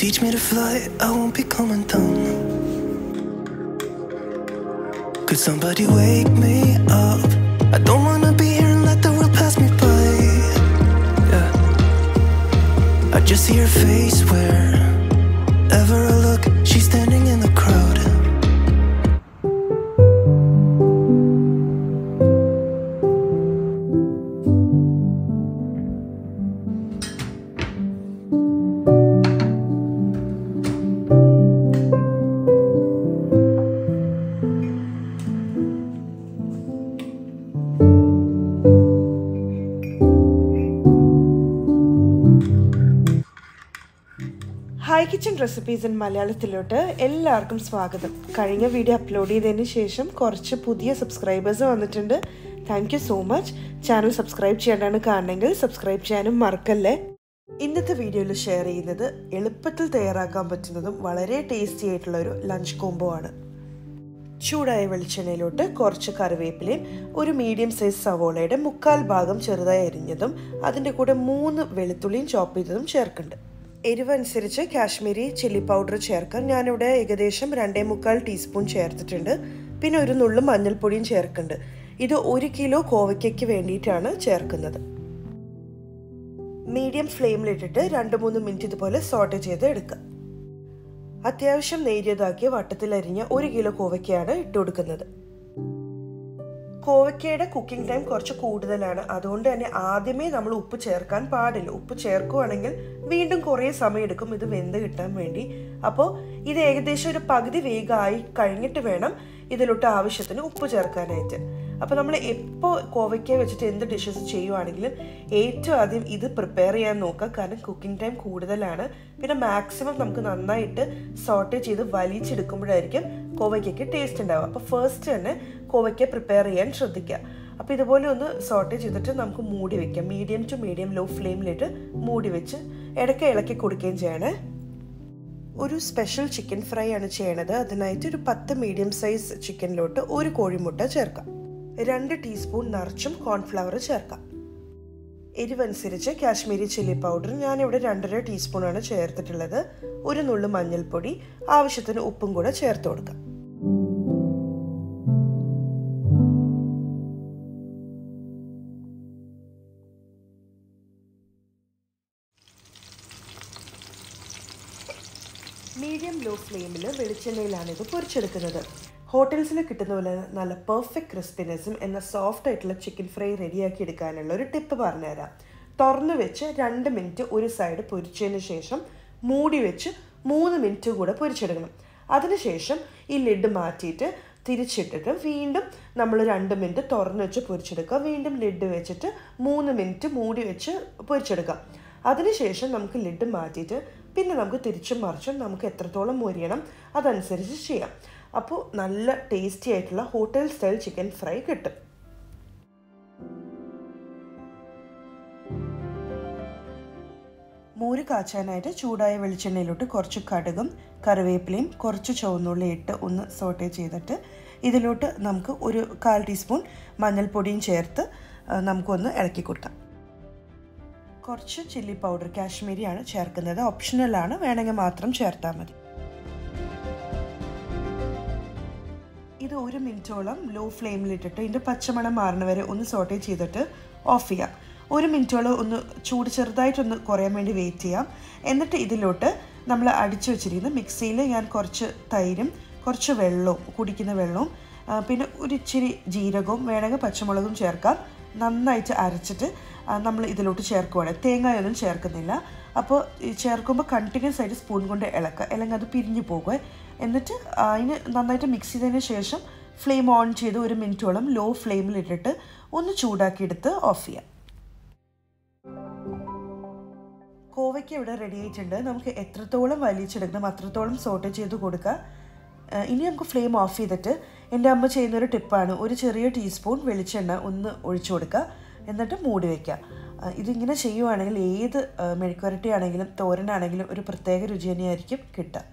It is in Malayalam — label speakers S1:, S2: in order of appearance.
S1: teach me to fly, I won't be coming down. Could somebody wake me up? I don't wanna be here and let the world pass me by. Yeah, I just see her face wherever I look. She's standing in the crowd.
S2: Hi Kitchen Recipes in മലയാളത്തിലോട്ട് എല്ലാവർക്കും സ്വാഗതം. കഴിഞ്ഞ വീഡിയോ അപ്ലോഡ് ചെയ്തതിന് ശേഷം കുറച്ച് പുതിയ സബ്സ്ക്രൈബേഴ്സ് വന്നിട്ടുണ്ട്. Thank you so much. Channel subscribe ചെയ്യാനാണ് കാണണമെങ്കിൽ സബ്സ്ക്രൈബ് ചെയ്യാനും മറക്കല്ലേ. ഇന്നത്തെ വീഡിയോയിൽ ഷെയർ ചെയ്യുന്നത് എളുപ്പത്തിൽ തയ്യാറാക്കാൻ പറ്റുന്നതും വളരെ ടേസ്റ്റി ആയിട്ടുള്ള ഒരു ലഞ്ച് കോംബോ ആണ്. ചൂടായ വെളിച്ചെണ്ണയിലോട്ട് കുറച്ച് കറിവേപ്പിലയും ഒരു മീഡിയം സൈസ് സവോളയുടെ 1/4 ഭാഗം ചെറുതായി അരിഞ്ഞതും അതിൻ്റെ കൂടെ 3 വെളുത്തുള്ളിയും ചോപ്പ് ചെയ്തതും ചേർക്കുന്നുണ്ട്. എരിവ് അനുസരിച്ച് കാശ്മീരി ചില്ലി പൗഡർ ചേർക്കാം. ഞാനിവിടെ ഏകദേശം 2.25 ടീസ്പൂൺ ചേർത്തിട്ടുണ്ട്. പിന്നെ ഒരു നുള്ളു മഞ്ഞൾപ്പൊടിയും ചേർക്കുന്നുണ്ട്. ഇത് 1 കിലോ കോവയ്ക്കയ്ക്ക് വേണ്ടിയിട്ടാണ് ചേർക്കുന്നത്. മീഡിയം ഫ്ലെയിമിലിട്ടിട്ട് 2-3 മിനിറ്റ് ഇതുപോലെ സോട്ട് ചെയ്ത് എടുക്കുക. അത്യാവശ്യം നേരിയതാക്കിയ വട്ടത്തിലരിഞ്ഞ 1 കിലോ കോവയ്ക്കയാണ് ഇട്ട് കൊടുക്കുന്നത്. കോവയ്ക്കയുടെ കുക്കിംഗ് ടൈം കുറച്ച് കൂടുതലാണ്. അതുകൊണ്ട് തന്നെ ആദ്യമേ നമ്മൾ ഉപ്പ് ചേർക്കാൻ പാടില്ല. ഉപ്പ് ചേർക്കുകയാണെങ്കിൽ വീണ്ടും കുറേ സമയം എടുക്കും ഇത് വെന്ത് കിട്ടാൻ വേണ്ടി. അപ്പോൾ ഇത് ഏകദേശം ഒരു പകുതി വേഗമായി കഴിഞ്ഞിട്ട് വേണം ഇതിലോട്ട് ആവശ്യത്തിന് ഉപ്പ് ചേർക്കാനായിട്ട്. അപ്പോൾ നമ്മൾ എപ്പോൾ കോവയ്ക്ക വെച്ചിട്ട് എന്ത് ഡിഷസ് ചെയ്യുവാണെങ്കിലും ഏറ്റവും ആദ്യം ഇത് പ്രിപ്പയർ ചെയ്യാൻ നോക്കുക. കാരണം കുക്കിംഗ് ടൈം കൂടുതലാണ്. പിന്നെ മാക്സിമം നമുക്ക് നന്നായിട്ട് സോട്ട് ചെയ്ത് വലിച്ചെടുക്കുമ്പോഴായിരിക്കും കോവയ്ക്കയ്ക്ക് ടേസ്റ്റ് ഉണ്ടാവുക. അപ്പോൾ ഫസ്റ്റ് തന്നെ കോവയ്ക്ക പ്രിപ്പയർ ചെയ്യാൻ ശ്രദ്ധിക്കുക. അപ്പോൾ ഇതുപോലെ ഒന്ന് സോട്ട് ചെയ്തിട്ട് നമുക്ക് മൂടി വയ്ക്കാം. മീഡിയം ടു മീഡിയം ലോ ഫ്ലെയിമിലിട്ട് മൂടി വെച്ച് ഇടയ്ക്ക് ഇളക്കി കൊടുക്കുകയും ചെയ്യണേ. ഒരു സ്പെഷ്യൽ ചിക്കൻ ഫ്രൈ ആണ് ചെയ്യണത്. അതിനായിട്ട് ഒരു 10 മീഡിയം സൈസ് ചിക്കനിലോട്ട് 1 കോഴിമുട്ട ചേർക്കാം. 2 ടീസ്പൂൺ നിറച്ചും കോൺഫ്ലവർ ചേർക്കാം. എരിവനുസരിച്ച് കാശ്മീരി ചില്ലി പൗഡർ ഞാനിവിടെ 2.5 ടീസ്പൂണാണ് ചേർത്തിട്ടുള്ളത്. ഒരു നുള്ളു മഞ്ഞൾപ്പൊടി, ആവശ്യത്തിന് ഉപ്പും കൂടെ ചേർത്ത് കൊടുക്കാം. മീഡിയം ലോ ഫ്ലെയിമിൽ വെളിച്ചെണ്ണയിലാണ് ഇത് പൊരിച്ചെടുക്കുന്നത്. ഹോട്ടൽസിൽ കിട്ടുന്ന പോലെ നല്ല പെർഫെക്റ്റ് ക്രിസ്പിനെസ്സും എന്നാൽ സോഫ്റ്റ് ആയിട്ടുള്ള ചിക്കൻ ഫ്രൈ റെഡിയാക്കി എടുക്കാനുള്ള ഒരു ടിപ്പ് പറഞ്ഞുതരാം. തുറന്നു വെച്ച് 2 മിനിറ്റ് ഒരു സൈഡ് പൊരിച്ചതിന് ശേഷം മൂടി വെച്ച് 3 മിനിറ്റ് കൂടെ പൊരിച്ചെടുക്കണം. അതിനുശേഷം ഈ ലിഡ് മാറ്റിയിട്ട് തിരിച്ചിട്ടിട്ട് വീണ്ടും നമ്മൾ 2 മിനിറ്റ് തുറന്നു വെച്ച് പൊരിച്ചെടുക്കുക. വീണ്ടും ലിഡ് വെച്ചിട്ട് 3 മിനിറ്റ് മൂടി വെച്ച് പൊരിച്ചെടുക്കാം. അതിനുശേഷം നമുക്ക് ലിഡ് മാറ്റിയിട്ട് പിന്നെ നമുക്ക് തിരിച്ചും മറിച്ചും നമുക്ക് എത്രത്തോളം മൊരിയണം അതനുസരിച്ച് ചെയ്യാം. അപ്പോൾ നല്ല ടേസ്റ്റി ആയിട്ടുള്ള ഹോട്ടൽ സ്റ്റൈൽ ചിക്കൻ ഫ്രൈ കിട്ടും. മോര് കാച്ചാനായിട്ട് ചൂടായ വെളിച്ചെണ്ണയിലോട്ട് കുറച്ച് കടുകും കറിവേപ്പിലയും കുറച്ച് ചുവന്നുള്ളി ഇട്ട് ഒന്ന് സോട്ടേ ചെയ്തിട്ട് ഇതിലോട്ട് നമുക്ക് ഒരു 1/4 ടീസ്പൂൺ മഞ്ഞൾപ്പൊടിയും ചേർത്ത് നമുക്കൊന്ന് ഇളക്കി കൊടുക്കാം. കുറച്ച് ചില്ലി പൗഡർ കാശ്മീരിയാണ് ചേർക്കുന്നത്. ഓപ്ഷണലാണ്, വേണമെങ്കിൽ മാത്രം ചേർത്താൽ മതി. ഇത് 1 മിനിറ്റോളം ലോ ഫ്ലെയിമിലിട്ടിട്ട് ഇതിൻ്റെ പച്ചമണം മാറുന്ന വരെ ഒന്ന് സോട്ടേ ചെയ്തിട്ട് ഓഫ് ചെയ്യാം. 1 മിനിറ്റോളം ഒന്ന് ചൂട് ചെറുതായിട്ടൊന്ന് കുറയാൻ വേണ്ടി വെയിറ്റ് ചെയ്യാം. എന്നിട്ട് ഇതിലോട്ട് നമ്മൾ അടിച്ചു വെച്ചിരിക്കുന്ന മിക്സിയിൽ ഞാൻ കുറച്ച് തൈരും കുറച്ച് വെള്ളവും കുടിക്കുന്ന വെള്ളവും പിന്നെ ഒരു ഇച്ചിരി ജീരകവും വേണമെങ്കിൽ പച്ചമുളകും ചേർക്കാം. നന്നായിട്ട് അരച്ചിട്ട് നമ്മൾ ഇതിലോട്ട് ചേർക്കുവാണ്. തേങ്ങയൊന്നും ചേർക്കുന്നില്ല. അപ്പോൾ ചേർക്കുമ്പോൾ കണ്ടിന്യൂസ് ആയിട്ട് സ്പൂൺ കൊണ്ട് ഇളക്കുക, അല്ലെങ്കിൽ അത് പിരിഞ്ഞു പോകുക. എന്നിട്ട് അതിന് നന്നായിട്ട് മിക്സ് ചെയ്തതിന് ശേഷം ഫ്ലെയിം ഓൺ ചെയ്ത് 1 മിനിറ്റോളം ലോ ഫ്ലെയിമിലിട്ടിട്ട് ഒന്ന് ചൂടാക്കിയെടുത്ത് ഓഫ് ചെയ്യാം. കോവയ്ക്ക് ഇവിടെ റെഡി ആയിട്ടുണ്ട്. നമുക്ക് എത്രത്തോളം വലിച്ചെടുക്കണം അത്രത്തോളം സോട്ട് ചെയ്ത് കൊടുക്കുക. ഇനി നമുക്ക് ഫ്ലെയിം ഓഫ് ചെയ്തിട്ട് എൻ്റെ അമ്മ ചെയ്യുന്നൊരു ടിപ്പാണ്. ഒരു ചെറിയ ടീസ്പൂൺ വെളിച്ചെണ്ണ ഒന്ന് ഒഴിച്ചു കൊടുക്കുക, എന്നിട്ട് മൂടി വയ്ക്കുക. ഇതിങ്ങനെ ചെയ്യുവാണെങ്കിൽ ഏത് മെഴുക്കുവരട്ടി ആണെങ്കിലും തോരനാണെങ്കിലും ഒരു പ്രത്യേക രുചി തന്നെയായിരിക്കും കിട്ടുക.